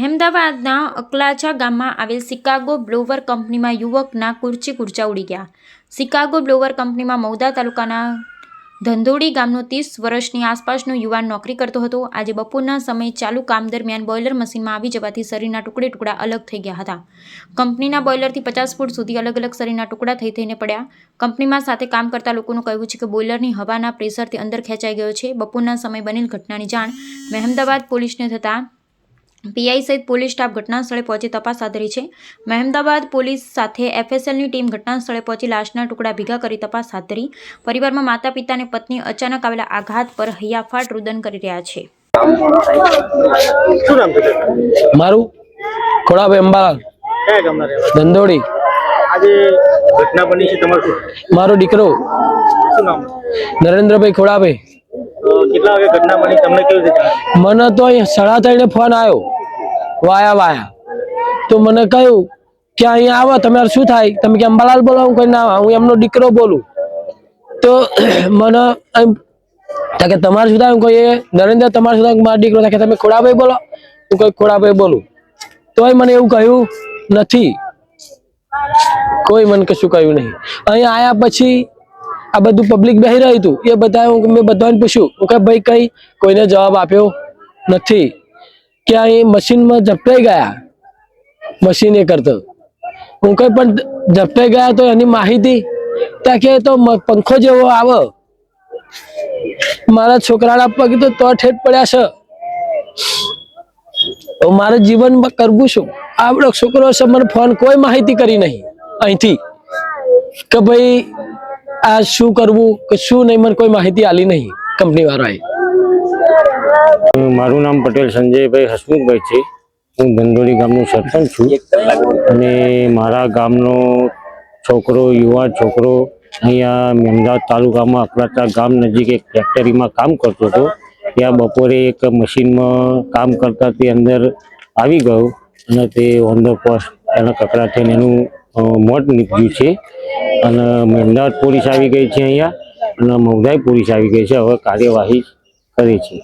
અહેમદાબાદના અકલાજા ગામમાં આવેલ Chicago blower કંપનીમાં યુવકના કુર્ચા ઉડી ગયા। શિકાગો બ્લોવર કંપનીમાં મૌદા તાલુકાના ધંધોડી ગામનો 30 વર્ષની આસપાસનો યુવાન નોકરી કરતો હતો। આજે બપોરના સમયે ચાલુ કામ દરમિયાન બોઇલર મશીનમાં આવી જવાથી શરીરના ટુકડે અલગ થઈ ગયા હતા। કંપનીના બોઇલરથી 50 ફૂટ સુધી અલગ શરીરના ટુકડા થઈને પડ્યા। કંપનીમાં સાથે કામ કરતા લોકોનું કહેવું છે કે બોઇલરની હવાના પ્રેશરથી અંદર ખેંચાઈ ગયો છે। બપોરના સમયે બનેલ ઘટનાની જાણ મહેમદાબાદ પોલીસને થતાં પીઆઈ સહિત પોલીસ સ્ટાફ ઘટના સ્થળે પહોંચી તપાસ હાથ ધરી છે। મહેમદાબાદ પોલીસ સાથે એફએસએલની ટીમ ઘટના સ્થળે પહોંચી લાશના ટુકડા ભેગા કરી તપાસ હાથ ધરી। પરિવારમાં માતા પિતા અને પત્ની અચાનક આવેલા આઘાત પર હૈયાફાટ રુદન કરી રહ્યા છે। મારું ખોડાભાઈ અંબાલાલ ધંધોડી। આજે ઘટના બની છે તમારું મારો દીકરો શું નામ? નરેન્દ્રભાઈ ખોડાભાઈ। કેટલા વાગે ઘટના બની તમને કેવી રીતે જાણ? મને તો 3:30 ફોન આવ્યો વાયા તો મને કહ્યું કે અહીંયા આવો તમારે શું થાય? તમે કે અંબાલાલ બોલો? હું કઈ ના, હું એમનો દીકરો બોલું। તો મને કે તમારે શું થાય? હું કહીએ નરેન્દ્ર તમારે શું થાય? મારો દીકરો થાય કે તમે ખોડાભાઈ બોલો? હું કઈ ખોડાભાઈ બોલું। તોય મને એવું કહ્યું નથી, કોઈ મને કશું કહ્યું નહીં। અહીંયા આયા પછી આ બધું પબ્લિક બેહી રહ્યું હતું, એ બધા મેં બધાને પૂછ્યું કે ભાઈ કઈ કોઈને જવાબ આપ્યો નથી। કે અહીં મશીનમાં ઝપટાઈ ગયા, મશીન એ કરતો હું કઈ પણ ઝપટાઈ ગયા તો એની માહિતી ત્યાં કે તો પંખો જેવો આવે, મારા છોકરાના પગ તો ઠેઠ પડ્યા છે। મારે જીવનમાં કરવું શું? આપણો છોકરો છે, મને ફોન કોઈ માહિતી કરી નહીં અહીંથી કે ભાઈ આ શું કરવું કે શું નહીં, મને કોઈ માહિતી આલી નહીં કંપની વાળાએ। મારું નામ પટેલ સંજયભાઈ હસમુખભાઈ છે। હું ધંધોડી ગામનો સરપંચ છું અને મારા ગામનો છોકરો, યુવાન છોકરો અહીંયા મહેમદાવાદ તાલુકામાં અકલાજા ગામ નજીક એક ફેક્ટરીમાં કામ કરતો હતો। ત્યાં બપોરે એક મશીનમાં કામ કરતા તે અંદર આવી ગયો અને તે ઓન ધ સ્પોટ એના કકડાટ થઈને એનું મોત નીપજ્યું છે। અને મહેમદાવાદ પોલીસ આવી ગઈ છે અહીંયા અને મૌદાઈ પોલીસ આવી ગઈ છે, હવે કાર્યવાહી કરે છે।